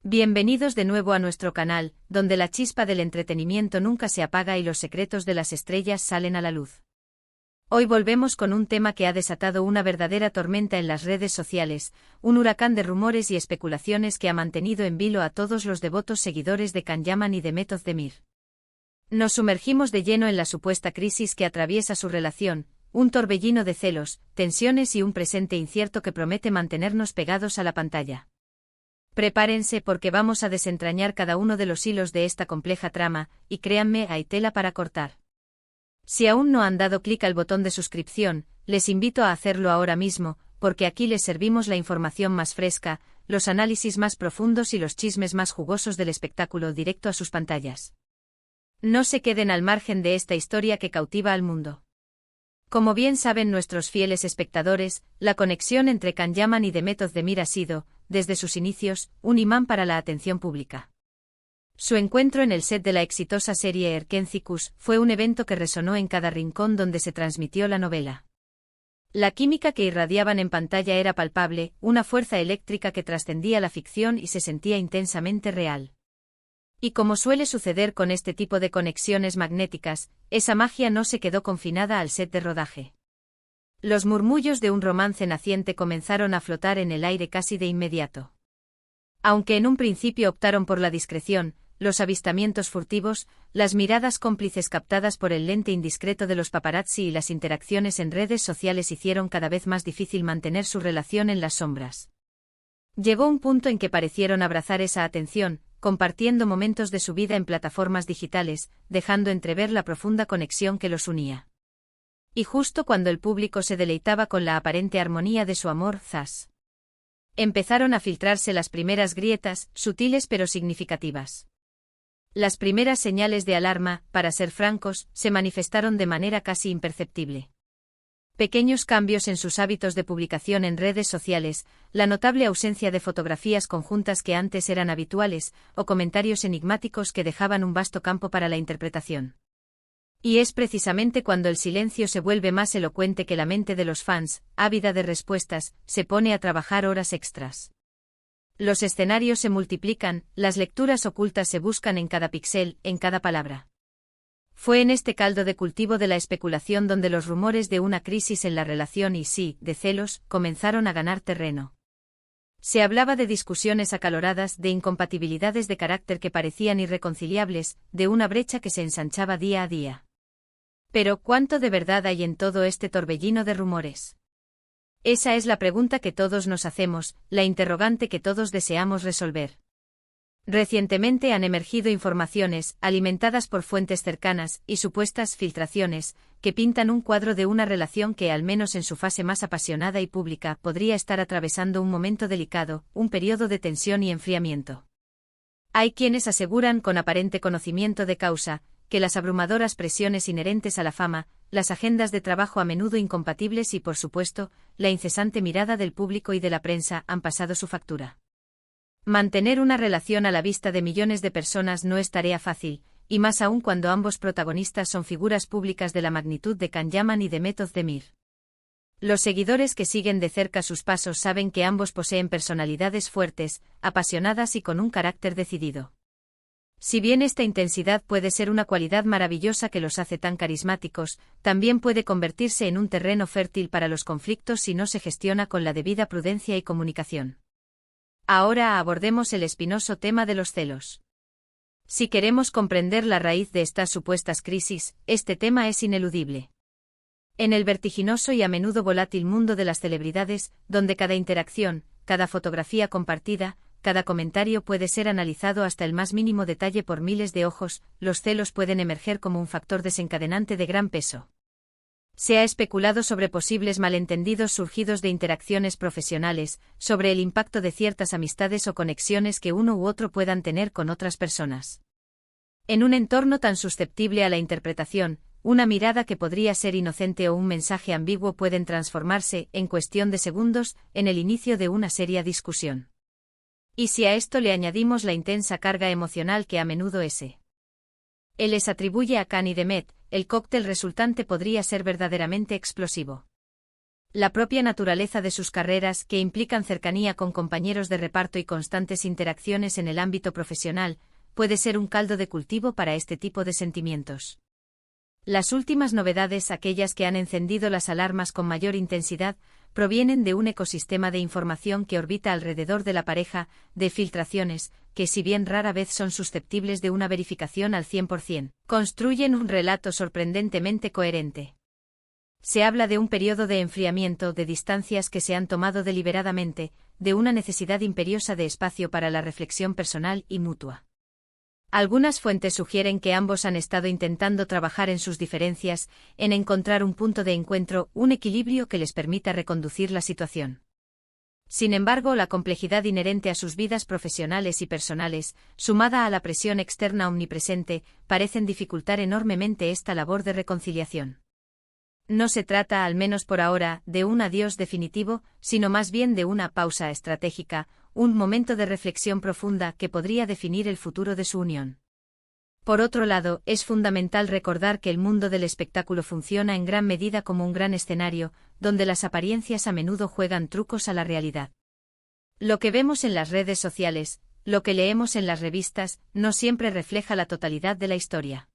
Bienvenidos de nuevo a nuestro canal, donde la chispa del entretenimiento nunca se apaga y los secretos de las estrellas salen a la luz. Hoy volvemos con un tema que ha desatado una verdadera tormenta en las redes sociales, un huracán de rumores y especulaciones que ha mantenido en vilo a todos los devotos seguidores de Can Yaman y de Method Demir. Nos sumergimos de lleno en la supuesta crisis que atraviesa su relación, un torbellino de celos, tensiones y un presente incierto que promete mantenernos pegados a la pantalla. Prepárense porque vamos a desentrañar cada uno de los hilos de esta compleja trama, y créanme, hay tela para cortar. Si aún no han dado clic al botón de suscripción, les invito a hacerlo ahora mismo, porque aquí les servimos la información más fresca, los análisis más profundos y los chismes más jugosos del espectáculo directo a sus pantallas. No se queden al margen de esta historia que cautiva al mundo. Como bien saben nuestros fieles espectadores, la conexión entre Can Yaman y Method Demir ha sido, desde sus inicios, un imán para la atención pública. Su encuentro en el set de la exitosa serie Erkencikus fue un evento que resonó en cada rincón donde se transmitió la novela. La química que irradiaban en pantalla era palpable, una fuerza eléctrica que trascendía la ficción y se sentía intensamente real. Y como suele suceder con este tipo de conexiones magnéticas, esa magia no se quedó confinada al set de rodaje. Los murmullos de un romance naciente comenzaron a flotar en el aire casi de inmediato. Aunque en un principio optaron por la discreción, los avistamientos furtivos, las miradas cómplices captadas por el lente indiscreto de los paparazzi y las interacciones en redes sociales hicieron cada vez más difícil mantener su relación en las sombras. Llegó un punto en que parecieron abrazar esa atención, compartiendo momentos de su vida en plataformas digitales, dejando entrever la profunda conexión que los unía. Y justo cuando el público se deleitaba con la aparente armonía de su amor, ¡zas!, empezaron a filtrarse las primeras grietas, sutiles pero significativas. Las primeras señales de alarma, para ser francos, se manifestaron de manera casi imperceptible. Pequeños cambios en sus hábitos de publicación en redes sociales, la notable ausencia de fotografías conjuntas que antes eran habituales, o comentarios enigmáticos que dejaban un vasto campo para la interpretación. Y es precisamente cuando el silencio se vuelve más elocuente que la mente de los fans, ávida de respuestas, se pone a trabajar horas extras. Los escenarios se multiplican, las lecturas ocultas se buscan en cada píxel, en cada palabra. Fue en este caldo de cultivo de la especulación donde los rumores de una crisis en la relación y sí, de celos, comenzaron a ganar terreno. Se hablaba de discusiones acaloradas, de incompatibilidades de carácter que parecían irreconciliables, de una brecha que se ensanchaba día a día. Pero, ¿cuánto de verdad hay en todo este torbellino de rumores? Esa es la pregunta que todos nos hacemos, la interrogante que todos deseamos resolver. Recientemente han emergido informaciones, alimentadas por fuentes cercanas, y supuestas filtraciones, que pintan un cuadro de una relación que, al menos en su fase más apasionada y pública, podría estar atravesando un momento delicado, un periodo de tensión y enfriamiento. Hay quienes aseguran con aparente conocimiento de causa, que las abrumadoras presiones inherentes a la fama, las agendas de trabajo a menudo incompatibles y, por supuesto, la incesante mirada del público y de la prensa han pasado su factura. Mantener una relación a la vista de millones de personas no es tarea fácil, y más aún cuando ambos protagonistas son figuras públicas de la magnitud de Can Yaman y de Method Demir. Los seguidores que siguen de cerca sus pasos saben que ambos poseen personalidades fuertes, apasionadas y con un carácter decidido. Si bien esta intensidad puede ser una cualidad maravillosa que los hace tan carismáticos, también puede convertirse en un terreno fértil para los conflictos si no se gestiona con la debida prudencia y comunicación. Ahora abordemos el espinoso tema de los celos. Si queremos comprender la raíz de estas supuestas crisis, este tema es ineludible. En el vertiginoso y a menudo volátil mundo de las celebridades, donde cada interacción, cada fotografía compartida, cada comentario puede ser analizado hasta el más mínimo detalle por miles de ojos, los celos pueden emerger como un factor desencadenante de gran peso. Se ha especulado sobre posibles malentendidos surgidos de interacciones profesionales, sobre el impacto de ciertas amistades o conexiones que uno u otro puedan tener con otras personas. En un entorno tan susceptible a la interpretación, una mirada que podría ser inocente o un mensaje ambiguo pueden transformarse, en cuestión de segundos, en el inicio de una seria discusión. Y si a esto le añadimos la intensa carga emocional que a menudo él les atribuye a Can y Demet, el cóctel resultante podría ser verdaderamente explosivo. La propia naturaleza de sus carreras, que implican cercanía con compañeros de reparto y constantes interacciones en el ámbito profesional, puede ser un caldo de cultivo para este tipo de sentimientos. Las últimas novedades, aquellas que han encendido las alarmas con mayor intensidad, provienen de un ecosistema de información que orbita alrededor de la pareja, de filtraciones, que si bien rara vez son susceptibles de una verificación al 100%, construyen un relato sorprendentemente coherente. Se habla de un periodo de enfriamiento, de distancias que se han tomado deliberadamente, de una necesidad imperiosa de espacio para la reflexión personal y mutua. Algunas fuentes sugieren que ambos han estado intentando trabajar en sus diferencias, en encontrar un punto de encuentro, un equilibrio que les permita reconducir la situación. Sin embargo, la complejidad inherente a sus vidas profesionales y personales, sumada a la presión externa omnipresente, parecen dificultar enormemente esta labor de reconciliación. No se trata, al menos por ahora, de un adiós definitivo, sino más bien de una pausa estratégica, un momento de reflexión profunda que podría definir el futuro de su unión. Por otro lado, es fundamental recordar que el mundo del espectáculo funciona en gran medida como un gran escenario, donde las apariencias a menudo juegan trucos a la realidad. Lo que vemos en las redes sociales, lo que leemos en las revistas, no siempre refleja la totalidad de la historia.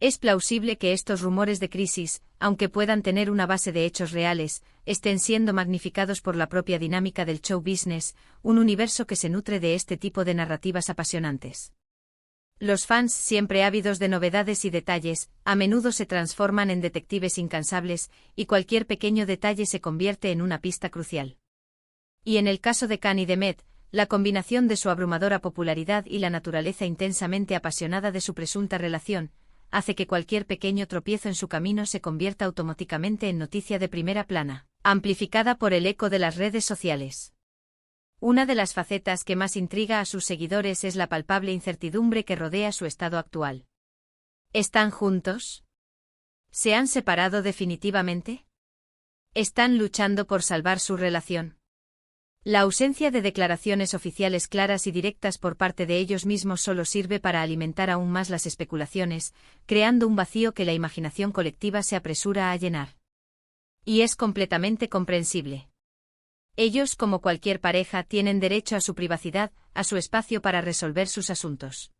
Es plausible que estos rumores de crisis, aunque puedan tener una base de hechos reales, estén siendo magnificados por la propia dinámica del show business, un universo que se nutre de este tipo de narrativas apasionantes. Los fans, siempre ávidos de novedades y detalles, a menudo se transforman en detectives incansables, y cualquier pequeño detalle se convierte en una pista crucial. Y en el caso de Khan y Demet, la combinación de su abrumadora popularidad y la naturaleza intensamente apasionada de su presunta relación, hace que cualquier pequeño tropiezo en su camino se convierta automáticamente en noticia de primera plana, amplificada por el eco de las redes sociales. Una de las facetas que más intriga a sus seguidores es la palpable incertidumbre que rodea su estado actual. ¿Están juntos? ¿Se han separado definitivamente? ¿Están luchando por salvar su relación? La ausencia de declaraciones oficiales claras y directas por parte de ellos mismos solo sirve para alimentar aún más las especulaciones, creando un vacío que la imaginación colectiva se apresura a llenar. Y es completamente comprensible. Ellos, como cualquier pareja, tienen derecho a su privacidad, a su espacio para resolver sus asuntos.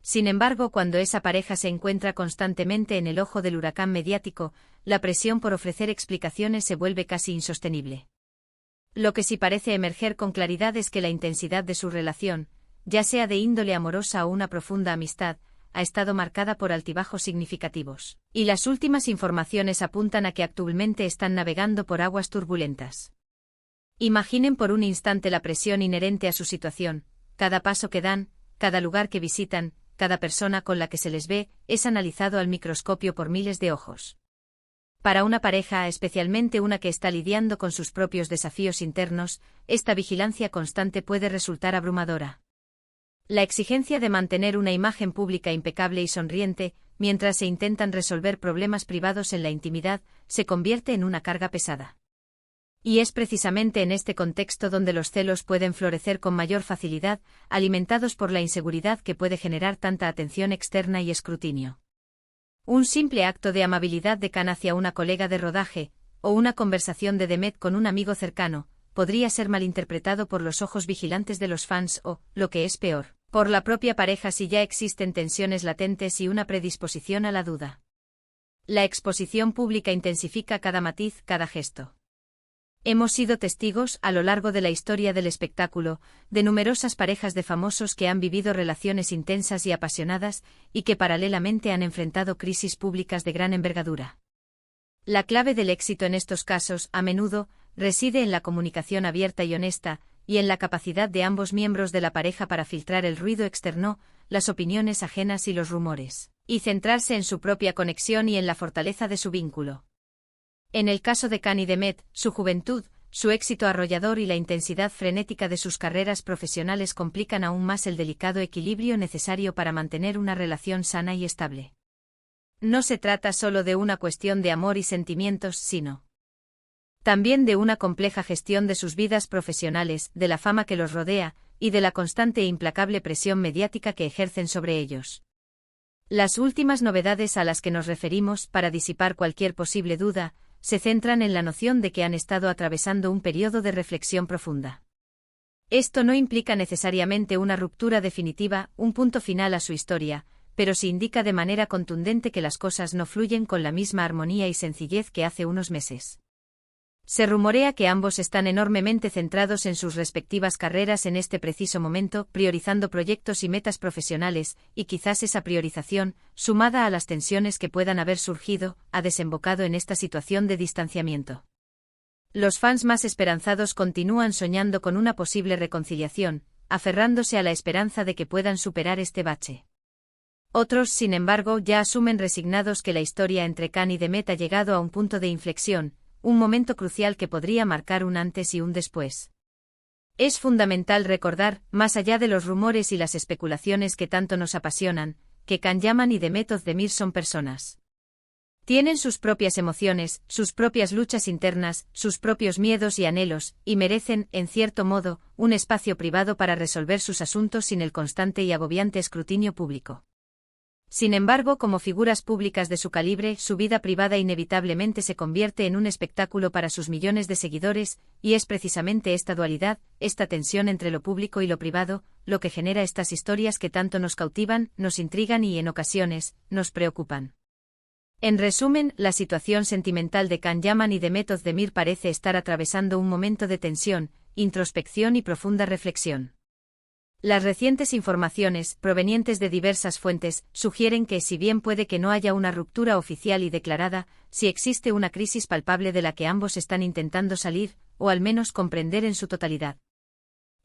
Sin embargo, cuando esa pareja se encuentra constantemente en el ojo del huracán mediático, la presión por ofrecer explicaciones se vuelve casi insostenible. Lo que sí parece emerger con claridad es que la intensidad de su relación, ya sea de índole amorosa o una profunda amistad, ha estado marcada por altibajos significativos, y las últimas informaciones apuntan a que actualmente están navegando por aguas turbulentas. Imaginen por un instante la presión inherente a su situación, cada paso que dan, cada lugar que visitan, cada persona con la que se les ve, es analizado al microscopio por miles de ojos. Para una pareja, especialmente una que está lidiando con sus propios desafíos internos, esta vigilancia constante puede resultar abrumadora. La exigencia de mantener una imagen pública impecable y sonriente, mientras se intentan resolver problemas privados en la intimidad, se convierte en una carga pesada. Y es precisamente en este contexto donde los celos pueden florecer con mayor facilidad, alimentados por la inseguridad que puede generar tanta atención externa y escrutinio. Un simple acto de amabilidad de Khan hacia una colega de rodaje, o una conversación de Demet con un amigo cercano, podría ser malinterpretado por los ojos vigilantes de los fans o, lo que es peor, por la propia pareja si ya existen tensiones latentes y una predisposición a la duda. La exposición pública intensifica cada matiz, cada gesto. Hemos sido testigos, a lo largo de la historia del espectáculo, de numerosas parejas de famosos que han vivido relaciones intensas y apasionadas, y que paralelamente han enfrentado crisis públicas de gran envergadura. La clave del éxito en estos casos, a menudo, reside en la comunicación abierta y honesta, y en la capacidad de ambos miembros de la pareja para filtrar el ruido externo, las opiniones ajenas y los rumores, y centrarse en su propia conexión y en la fortaleza de su vínculo. En el caso de Khan y Demet, su juventud, su éxito arrollador y la intensidad frenética de sus carreras profesionales complican aún más el delicado equilibrio necesario para mantener una relación sana y estable. No se trata solo de una cuestión de amor y sentimientos, sino también de una compleja gestión de sus vidas profesionales, de la fama que los rodea, y de la constante e implacable presión mediática que ejercen sobre ellos. Las últimas novedades a las que nos referimos, para disipar cualquier posible duda, se centran en la noción de que han estado atravesando un periodo de reflexión profunda. Esto no implica necesariamente una ruptura definitiva, un punto final a su historia, pero sí indica de manera contundente que las cosas no fluyen con la misma armonía y sencillez que hace unos meses. Se rumorea que ambos están enormemente centrados en sus respectivas carreras en este preciso momento, priorizando proyectos y metas profesionales, y quizás esa priorización, sumada a las tensiones que puedan haber surgido, ha desembocado en esta situación de distanciamiento. Los fans más esperanzados continúan soñando con una posible reconciliación, aferrándose a la esperanza de que puedan superar este bache. Otros, sin embargo, ya asumen resignados que la historia entre Khan y Demet ha llegado a un punto de inflexión, un momento crucial que podría marcar un antes y un después. Es fundamental recordar, más allá de los rumores y las especulaciones que tanto nos apasionan, que Can Yaman y Demet Özdemir son personas. Tienen sus propias emociones, sus propias luchas internas, sus propios miedos y anhelos, y merecen, en cierto modo, un espacio privado para resolver sus asuntos sin el constante y agobiante escrutinio público. Sin embargo, como figuras públicas de su calibre, su vida privada inevitablemente se convierte en un espectáculo para sus millones de seguidores, y es precisamente esta dualidad, esta tensión entre lo público y lo privado, lo que genera estas historias que tanto nos cautivan, nos intrigan y, en ocasiones, nos preocupan. En resumen, la situación sentimental de Can Yaman y Demet Özdemir parece estar atravesando un momento de tensión, introspección y profunda reflexión. Las recientes informaciones, provenientes de diversas fuentes, sugieren que, si bien puede que no haya una ruptura oficial y declarada, sí existe una crisis palpable de la que ambos están intentando salir, o al menos comprender en su totalidad.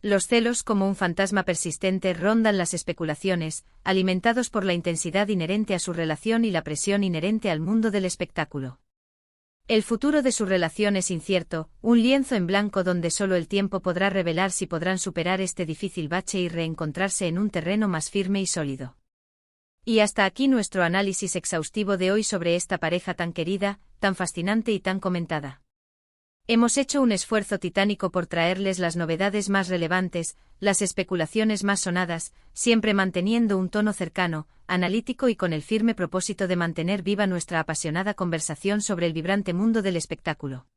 Los celos, como un fantasma persistente, rondan las especulaciones, alimentados por la intensidad inherente a su relación y la presión inherente al mundo del espectáculo. El futuro de su relación es incierto, un lienzo en blanco donde solo el tiempo podrá revelar si podrán superar este difícil bache y reencontrarse en un terreno más firme y sólido. Y hasta aquí nuestro análisis exhaustivo de hoy sobre esta pareja tan querida, tan fascinante y tan comentada. Hemos hecho un esfuerzo titánico por traerles las novedades más relevantes, las especulaciones más sonadas, siempre manteniendo un tono cercano, analítico y con el firme propósito de mantener viva nuestra apasionada conversación sobre el vibrante mundo del espectáculo.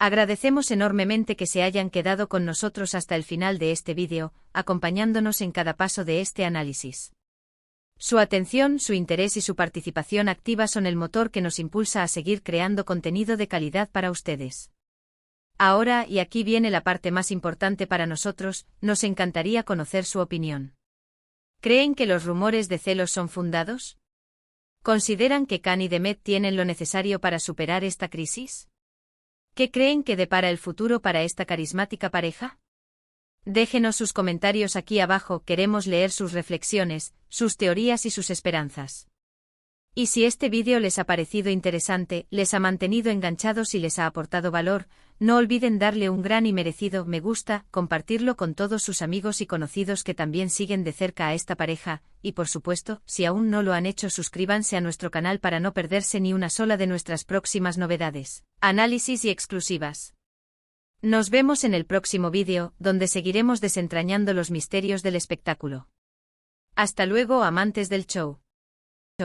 Agradecemos enormemente que se hayan quedado con nosotros hasta el final de este vídeo, acompañándonos en cada paso de este análisis. Su atención, su interés y su participación activa son el motor que nos impulsa a seguir creando contenido de calidad para ustedes. Ahora, y aquí viene la parte más importante para nosotros, nos encantaría conocer su opinión. ¿Creen que los rumores de celos son fundados? ¿Consideran que Can y Demet tienen lo necesario para superar esta crisis? ¿Qué creen que depara el futuro para esta carismática pareja? Déjenos sus comentarios aquí abajo, queremos leer sus reflexiones, sus teorías y sus esperanzas. Y si este vídeo les ha parecido interesante, les ha mantenido enganchados y les ha aportado valor, no olviden darle un gran y merecido me gusta, compartirlo con todos sus amigos y conocidos que también siguen de cerca a esta pareja, y por supuesto, si aún no lo han hecho, suscríbanse a nuestro canal para no perderse ni una sola de nuestras próximas novedades, análisis y exclusivas. Nos vemos en el próximo vídeo, donde seguiremos desentrañando los misterios del espectáculo. Hasta luego, amantes del show.